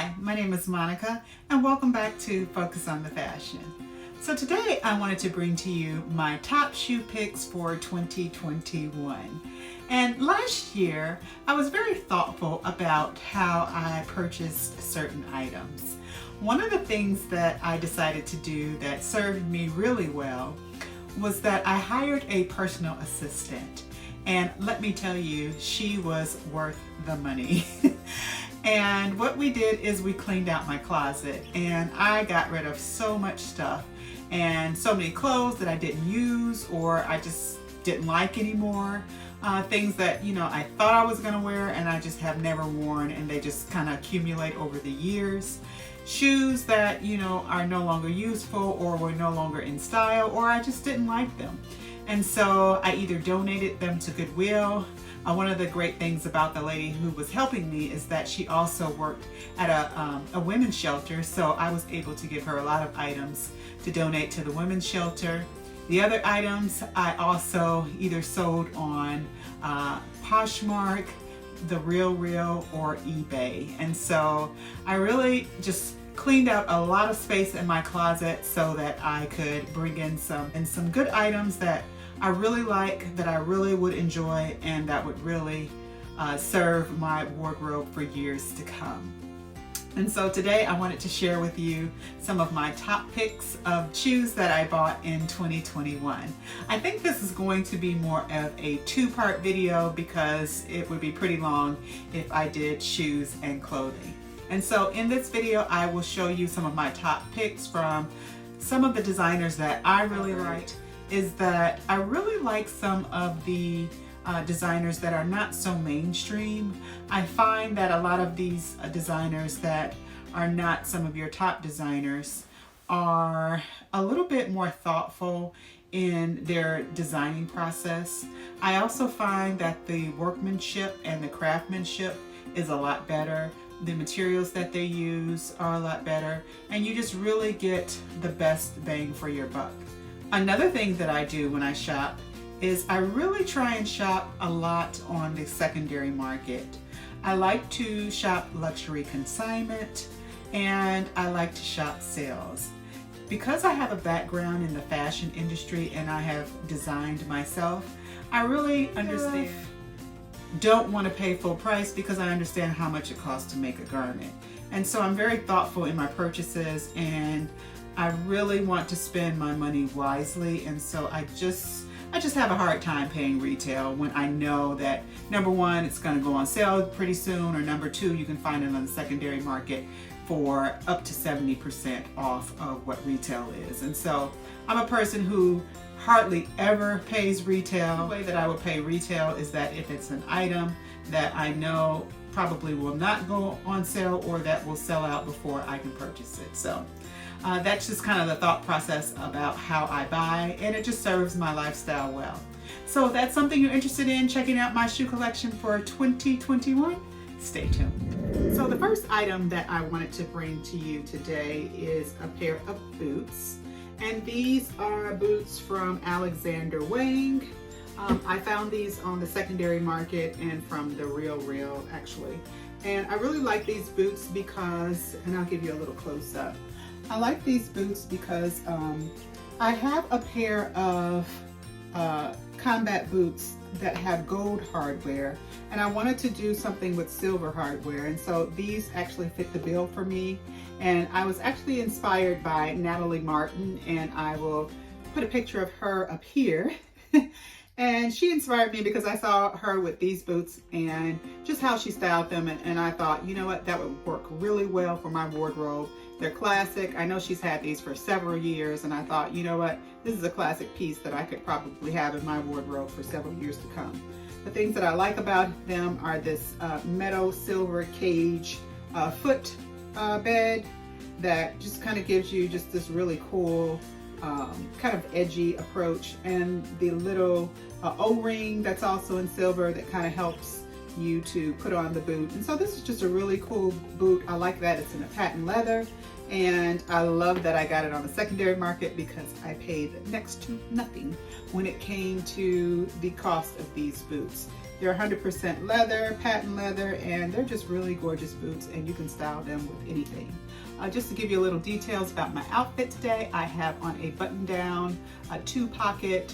Hi, my name is Monica and welcome back to Focus on the Fashion. So today I wanted to bring to you my top shoe picks for 2021. And last year I was very thoughtful about how I purchased certain items. One of the things that I decided to do that served me really well was that I hired a personal assistant. And let me tell you, she was worth the money. And what we did is we cleaned out my closet and I got rid of so much stuff and so many clothes that I didn't use or I just didn't like anymore. Things that, I thought I was going to wear and I just have never worn, and they just kind of accumulate over the years. Shoes that, are no longer useful or were no longer in style, or I just didn't like them. And so I either donated them to Goodwill. One of the great things about the lady who was helping me is that she also worked at a women's shelter, so I was able to give her a lot of items to donate to the women's shelter. The other items I also either sold on Poshmark, The RealReal, or eBay. And so I really just cleaned out a lot of space in my closet so that I could bring in some good items that I really like, that I really would enjoy, and that would really serve my wardrobe for years to come. And so today I wanted to share with you some of my top picks of shoes that I bought in 2021. I think this is going to be more of a two-part video because it would be pretty long if I did shoes and clothing. And so in this video I will show you some of my top picks from some of the designers that I really liked. Is that I really like some of the designers that are not so mainstream. I find that a lot of these designers that are not some of your top designers are a little bit more thoughtful in their designing process. I also find that the workmanship and the craftsmanship is a lot better. The materials that they use are a lot better, and you just really get the best bang for your buck. Another thing that I do when I shop is I really try and shop a lot on the secondary market. I like to shop luxury consignment, and I like to shop sales. Because I have a background in the fashion industry and I have designed myself, I really don't want to pay full price because I understand how much it costs to make a garment. And so I'm very thoughtful in my purchases, and I really want to spend my money wisely, and so I just have a hard time paying retail when I know that, number one, it's going to go on sale pretty soon, or number two, you can find it on the secondary market for up to 70% off of what retail is. And so I'm a person who hardly ever pays retail. The way that I would pay retail is that if it's an item that I know probably will not go on sale or that will sell out before I can purchase it. So that's just kind of the thought process about how I buy, and it just serves my lifestyle well. So if that's something you're interested in, checking out my shoe collection for 2021, stay tuned. So the first item that I wanted to bring to you today is a pair of boots. And these are boots from Alexander Wang. I found these on the secondary market and from the RealReal actually. And I really like these boots because, and I'll give you a little close up. I like these boots because I have a pair of combat boots that have gold hardware, and I wanted to do something with silver hardware, and so these actually fit the bill for me. And I was actually inspired by Natalie Martin, and I will put a picture of her up here. And she inspired me because I saw her with these boots and just how she styled them, and I thought, you know what, that would work really well for my wardrobe. They're classic. I know she's had these for several years, and I thought, you know what, this is a classic piece that I could probably have in my wardrobe for several years to come. The things that I like about them are this metal silver cage foot bed that just kind of gives you just this really cool kind of edgy approach, and the little O-ring that's also in silver that kind of helps you to put on the boot. And so this is just a really cool boot. I like that it's in a patent leather, and I love that I got it on the secondary market because I paid next to nothing when it came to the cost of these boots. They're 100% leather, patent leather, and they're just really gorgeous boots, and you can style them with anything. Just to give you a little details about my outfit today, I have on a button-down, two-pocket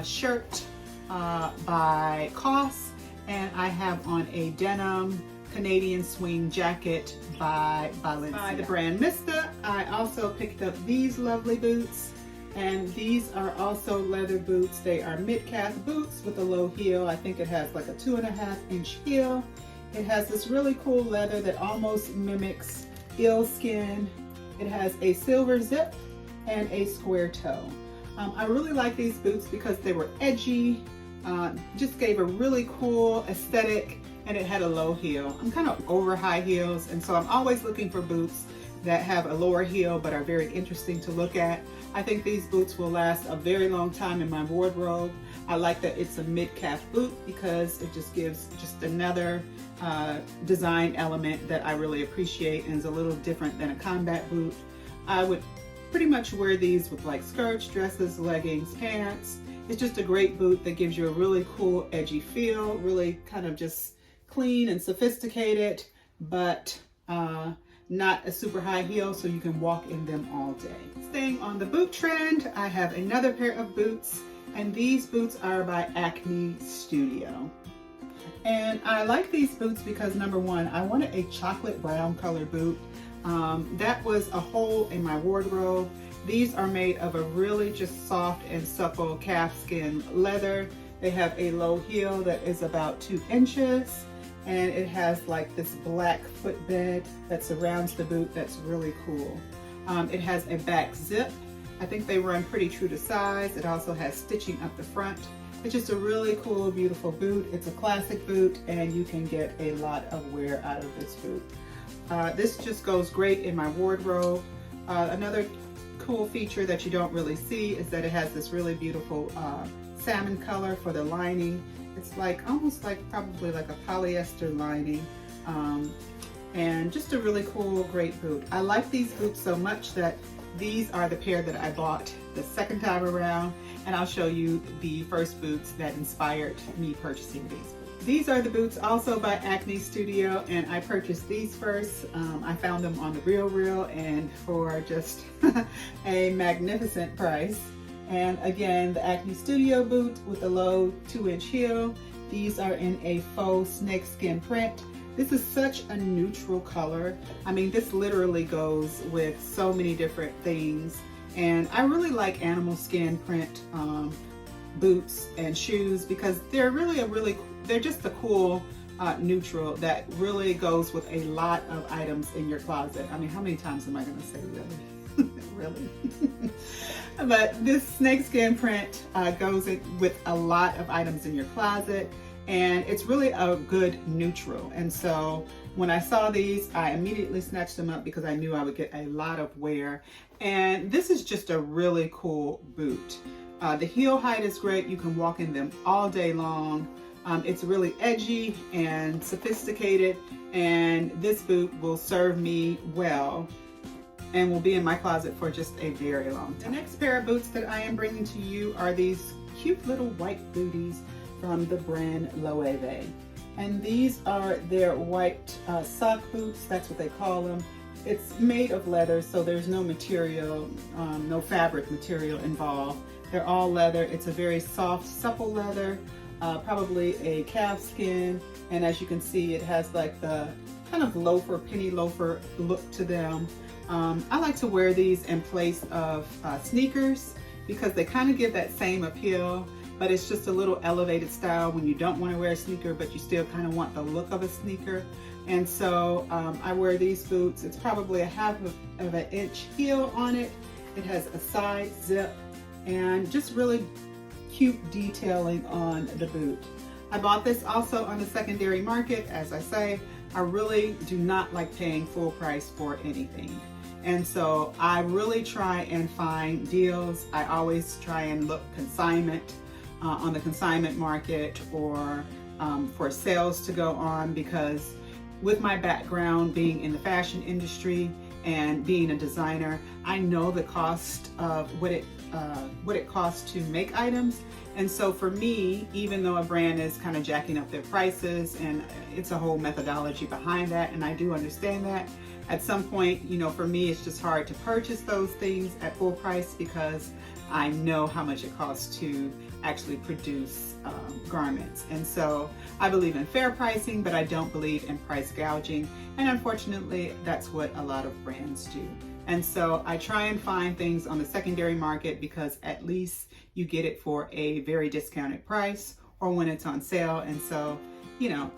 shirt by COS, and I have on a denim Canadian swing jacket by the brand Miista. I also picked up these lovely boots, and these are also leather boots. They are mid-calf boots with a low heel. I think it has like a 2.5-inch heel. It has this really cool leather that almost mimics eel skin. It has a silver zip and a square toe. I really like these boots because they were edgy, just gave a really cool aesthetic, and it had a low heel. I'm kind of over high heels, and so I'm always looking for boots that have a lower heel but are very interesting to look at. I think these boots will last a very long time in my wardrobe. I like that it's a mid-calf boot because it just gives just another design element that I really appreciate and is a little different than a combat boot. I would pretty much wear these with like skirts, dresses, leggings, pants. It's just a great boot that gives you a really cool edgy feel, really kind of just clean and sophisticated, but not a super high heel, so you can walk in them all day. Staying on the boot trend, I have another pair of boots, and these boots are by Acne Studio. And I like these boots because, number one, I wanted a chocolate brown color boot. That was a hole in my wardrobe. These are made of a really just soft and supple calfskin leather. They have a low heel that is about 2 inches, and it has like this black footbed that surrounds the boot that's really cool. It has a back zip. I think they run pretty true to size. It also has stitching up the front. It's just a really cool, beautiful boot. It's a classic boot, and you can get a lot of wear out of this boot. This just goes great in my wardrobe. Another cool feature that you don't really see is that it has this really beautiful salmon color for the lining. It's like almost like probably like a polyester lining, and just a really cool, great boot. I like these boots so much that these are the pair that I bought the second time around, and I'll show you the first boots that inspired me purchasing these. These are the boots also by Acne Studio, and I purchased these first. I found them on the RealReal and for just a magnificent price. And again, the Acne Studio boot with a low 2-inch heel. These are in a faux snakeskin print. This is such a neutral color. I mean, this literally goes with so many different things. And I really like animal skin print boots and shoes because they're they're just a cool neutral that really goes with a lot of items in your closet. I mean, how many times am I gonna say really? Really? But this snakeskin print goes with a lot of items in your closet, and it's really a good neutral. And so when I saw these, I immediately snatched them up because I knew I would get a lot of wear. And this is just a really cool boot. The heel height is great. You can walk in them all day long. It's really edgy and sophisticated, and this boot will serve me well and will be in my closet for just a very long time. The next pair of boots that I am bringing to you are these cute little white booties from the brand Loewe. And these are their white sock boots, that's what they call them. It's made of leather, so there's no material, no fabric material involved. They're all leather. It's a very soft, supple leather, probably a calf skin. And as you can see, it has like the kind of loafer, penny loafer look to them. I like to wear these in place of sneakers because they kind of give that same appeal, but it's just a little elevated style when you don't want to wear a sneaker, but you still kind of want the look of a sneaker. And so I wear these boots. It's probably a 1/2 inch heel on it. It has a side zip and just really cute detailing on the boot. I bought this also on the secondary market. As I say, I really do not like paying full price for anything. And so I really try and find deals. I always try and look consignment on the consignment market or for sales to go on, because with my background being in the fashion industry, and being a designer, I know the cost of what it costs to make items. And so for me, even though a brand is kind of jacking up their prices, and it's a whole methodology behind that, and I do understand that, at some point, you know, for me, it's just hard to purchase those things at full price because I know how much it costs to actually produce garments. And so I believe in fair pricing, but I don't believe in price gouging. And unfortunately, that's what a lot of brands do. And so I try and find things on the secondary market because at least you get it for a very discounted price or when it's on sale. And so, you know,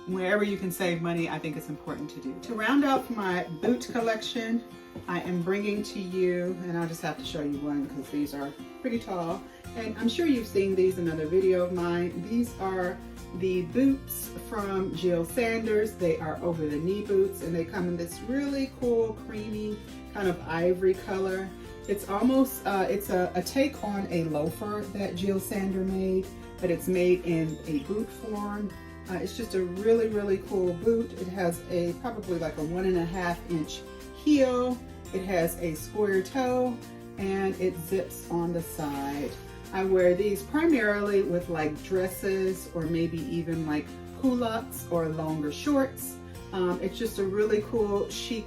wherever you can save money, I think it's important to do. To round out my boot collection, I am bringing to you, and I'll just have to show you one because these are pretty tall. And I'm sure you've seen these in another video of mine. These are the boots from Jil Sander. They are over the knee boots, and they come in this really cool, creamy, kind of ivory color. It's almost, it's a take on a loafer that Jil Sander made, but it's made in a boot form. It's just a really, really cool boot. It has a probably like a 1.5 inch heel. It has a square toe and it zips on the side. I wear these primarily with like dresses or maybe even like culottes or longer shorts. It's just a really cool chic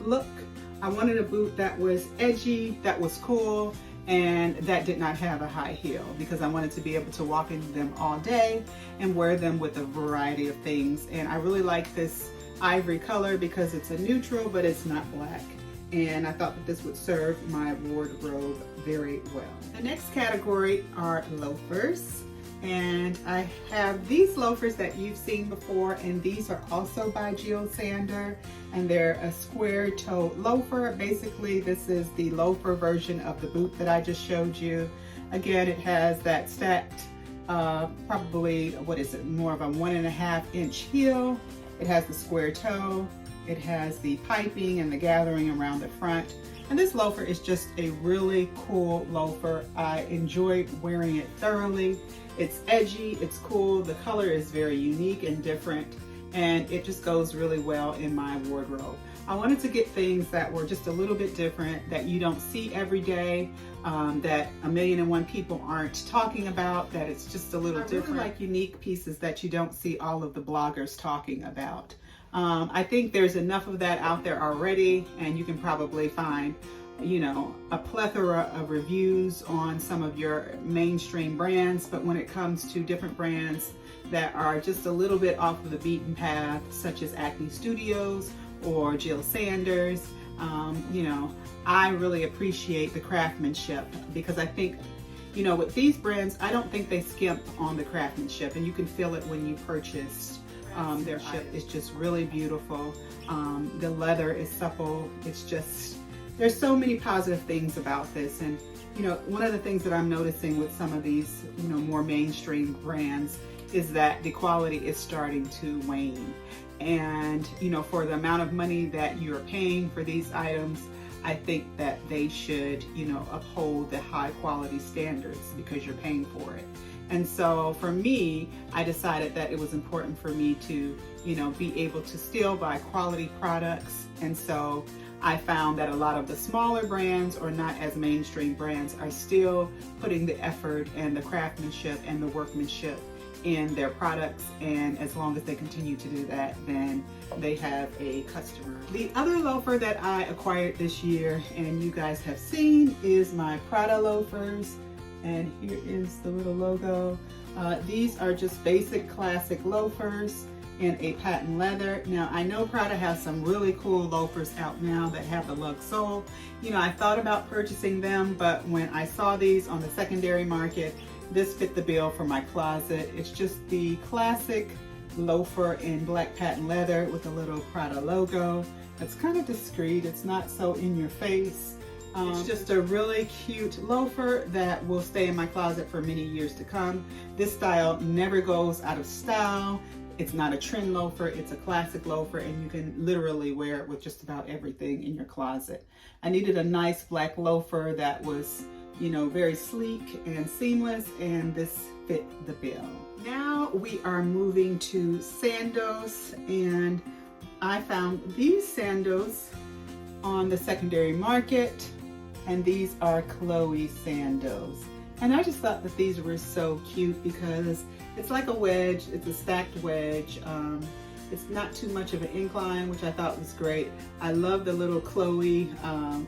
look. I wanted a boot that was edgy, that was cool, and that did not have a high heel because I wanted to be able to walk in them all day and wear them with a variety of things. And I really like this ivory color because it's a neutral, but it's not black. And I thought that this would serve my wardrobe very well. The next category are loafers. And I have these loafers that you've seen before, and these are also by Jil Sander, and they're a square toe loafer. Basically, this is the loafer version of the boot that I just showed you. Again, it has that stacked, probably, what is it, more of a 1.5 inch heel. It has the square toe. It has the piping and the gathering around the front. And this loafer is just a really cool loafer. I enjoy wearing it thoroughly. It's edgy, it's cool, the color is very unique and different, and it just goes really well in my wardrobe. I wanted to get things that were just a little bit different, that you don't see every day, that 1,000,001 people aren't talking about, that it's just a little different. I really like unique pieces that you don't see all of the bloggers talking about. I think there's enough of that out there already, and you can probably find, you know, a plethora of reviews on some of your mainstream brands, but when it comes to different brands that are just a little bit off of the beaten path, such as Acne Studios or Jil Sander's, you know, I really appreciate the craftsmanship because I think, you know, with these brands, I don't think they skimp on the craftsmanship, and you can feel it when you purchase their ship. Is just really beautiful. The leather is supple. It's just, there's so many positive things about this. And, you know, one of the things that I'm noticing with some of these, you know, more mainstream brands is that the quality is starting to wane. And, you know, for the amount of money that you're paying for these items, I think that they should, you know, uphold the high quality standards because you're paying for it. And so for me, I decided that it was important for me to, you know, be able to still buy quality products. And so I found that a lot of the smaller brands or not as mainstream brands are still putting the effort and the craftsmanship and the workmanship in their products. And as long as they continue to do that, then they have a customer. The other loafer that I acquired this year, and you guys have seen, is my Prada loafers. And here is the little logo. These are just basic classic loafers in a patent leather. Now, I know Prada has some really cool loafers out now that have the lug sole. You know, I thought about purchasing them, but when I saw these on the secondary market, this fit the bill for my closet. It's just the classic loafer in black patent leather with a little Prada logo. It's kind of discreet. It's not so in your face. It's just a really cute loafer that will stay in my closet for many years to come. This style never goes out of style. It's not a trend loafer, it's a classic loafer, and you can literally wear it with just about everything in your closet. I needed a nice black loafer that was, you know, very sleek and seamless, and this fit the bill. Now we are moving to sandals, and I found these sandals on the secondary market, and these are Chloe sandals. And I just thought that these were so cute because it's like a wedge, it's a stacked wedge. It's not too much of an incline, which I thought was great. I love the little Chloe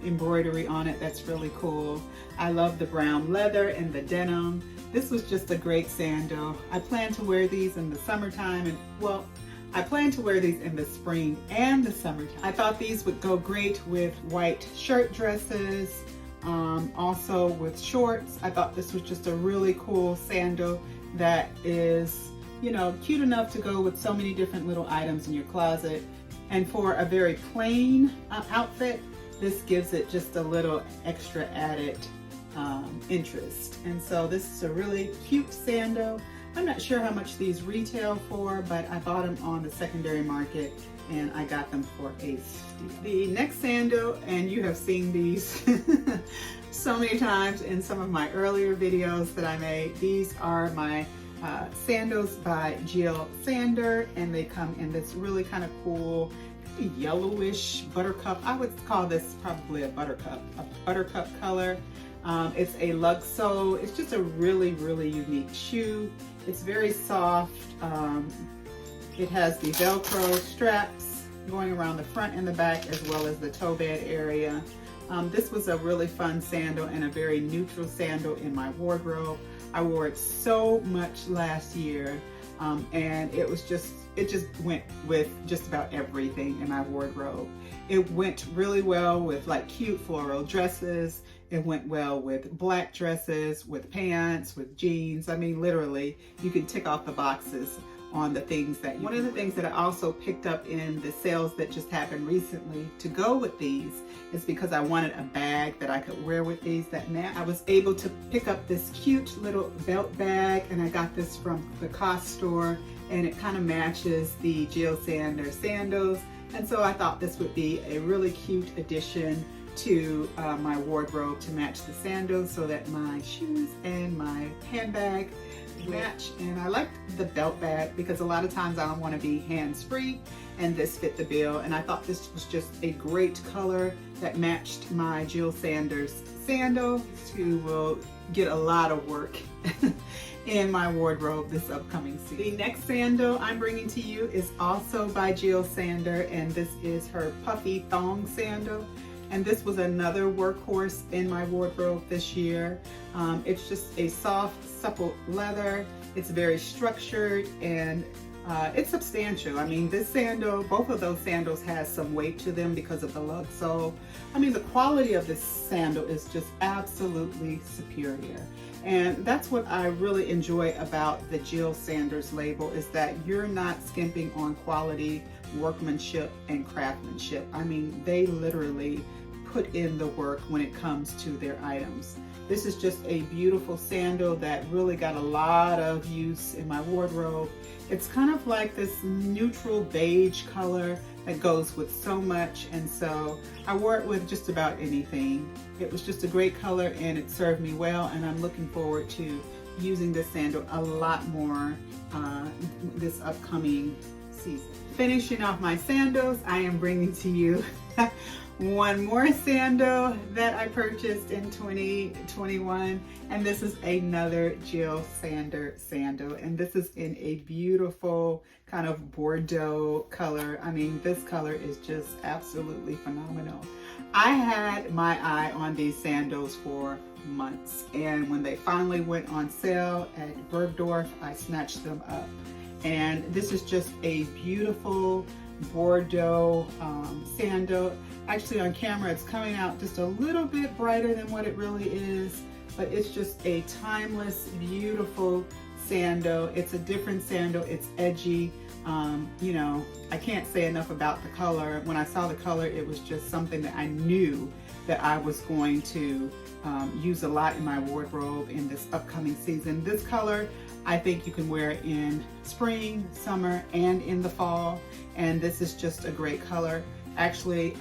embroidery on it, that's really cool. I love the brown leather and the denim. This was just a great sandal. I plan to wear these in the summertime, and well, I plan to wear these in the spring and the summertime. I thought these would go great with white shirt dresses, also with shorts. I thought this was just a really cool sandal that is, you know, cute enough to go with so many different little items in your closet. And for a very plain outfit, this gives it just a little extra added interest. And so this is a really cute sandal. I'm not sure how much these retail for, but I bought them on the secondary market and I got them for a steal. The next sandal, and you have seen these so many times in some of my earlier videos that I made. These are my sandals by Jil Sander, and they come in this really kind of cool yellowish buttercup. I would call this probably a buttercup color. It's a lug sole. It's just a really, really unique shoe. It's very soft. It has the Velcro straps going around the front and the back, as well as the toe bed area. This was a really fun sandal and a very neutral sandal in my wardrobe. I wore it so much last year, and it just went with just about everything in my wardrobe. It went really well with like cute floral dresses. It went well with black dresses, with pants, with jeans. I mean, literally, you can tick off the boxes on the things that you One of the things that I also picked up in the sales that just happened recently to go with these is because I wanted a bag that I could wear with these. That now I was able to pick up this cute little belt bag, and I got this from the COS store, and it kind of matches the Jil Sander sandals. And so I thought this would be a really cute addition to my wardrobe to match the sandals, so that my shoes and my handbag match. And I like the belt bag because a lot of times I don't want to be hands-free, and this fit the bill. And I thought this was just a great color that matched my Jil Sanders sandal, who will get a lot of work in my wardrobe this upcoming season. The next sandal I'm bringing to you is also by Jil Sander, and this is her Puffy Thong sandal. And this was another workhorse in my wardrobe this year. It's just a soft, supple leather. It's very structured, and it's substantial. I mean, this sandal, both of those sandals has some weight to them because of the lug sole. I mean, the quality of this sandal is just absolutely superior. And that's what I really enjoy about the Jil Sanders label, is that you're not skimping on quality, workmanship, and craftsmanship. I mean, they literally put in the work when it comes to their items. This is just a beautiful sandal that really got a lot of use in my wardrobe. It's kind of like this neutral beige color that goes with so much, and so I wore it with just about anything. It was just a great color, and it served me well, and I'm looking forward to using this sandal a lot more this upcoming season. Finishing off my sandals, I am bringing to you one more sandal that I purchased in 2021, and this is another Jil Sander sandal, and this is in a beautiful kind of Bordeaux color. I mean, this color is just absolutely phenomenal. I had my eye on these sandals for months, and when they finally went on sale at Bergdorf, I snatched them up. And this is just a beautiful Bordeaux sandal. Actually, on camera it's coming out just a little bit brighter than what it really is, but it's just a timeless, beautiful sandal. It's a different sandal. It's edgy. You know, I can't say enough about the color. When I saw the color, it was just something that I knew that I was going to use a lot in my wardrobe in this upcoming season. This color, I think you can wear it in spring, summer, and in the fall. And this is just a great color. Actually,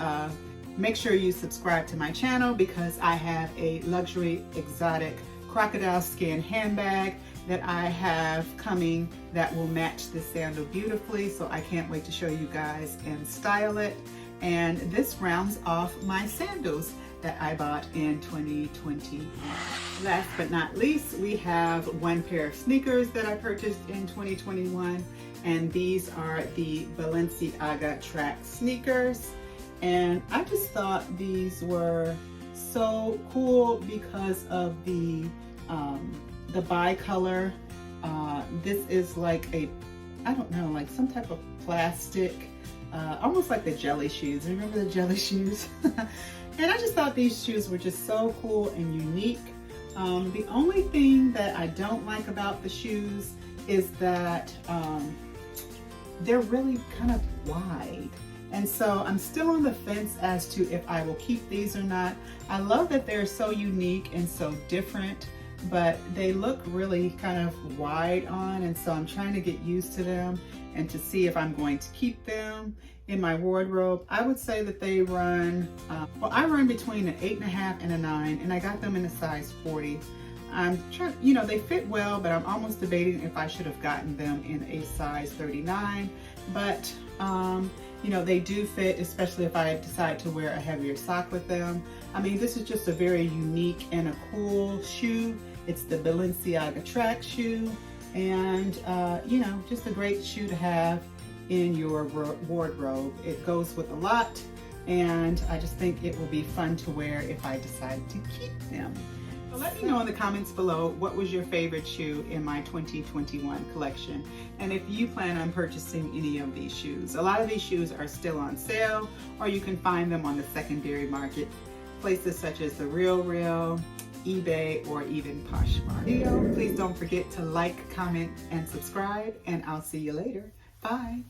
make sure you subscribe to my channel, because I have a luxury exotic crocodile skin handbag that I have coming that will match this sandal beautifully. So I can't wait to show you guys and style it. And this rounds off my sandals that I bought in 2020. Last but not least, we have one pair of sneakers that I purchased in 2021, and these are the Balenciaga track sneakers. And I just thought these were so cool because of the bicolor. This is like I don't know, like some type of plastic, almost like the jelly shoes. Remember the jelly shoes? And I just thought these shoes were just so cool and unique. The only thing that I don't like about the shoes is that they're really kind of wide. And so I'm still on the fence as to if I will keep these or not. I love that they're so unique and so different, but they look really kind of wide on, and so I'm trying to get used to them and to see if I'm going to keep them in my wardrobe. I would say that they run, well, I run between an 8.5 and a 9, and I got them in a size 40. I'm trying, you know, they fit well, but I'm almost debating if I should have gotten them in a size 39. But you know, they do fit, especially if I decide to wear a heavier sock with them. I mean, this is just a very unique and a cool shoe. It's the Balenciaga track shoe, and you know, just a great shoe to have in your wardrobe. It goes with a lot, and I just think it will be fun to wear if I decide to keep them. So let me know in the comments below what was your favorite shoe in my 2021 collection, and if you plan on purchasing any of these shoes. A lot of these shoes are still on sale, or you can find them on the secondary market, places such as The RealReal, eBay, or even Poshmark. Please don't forget to like, comment, and subscribe, and I'll see you later. Bye.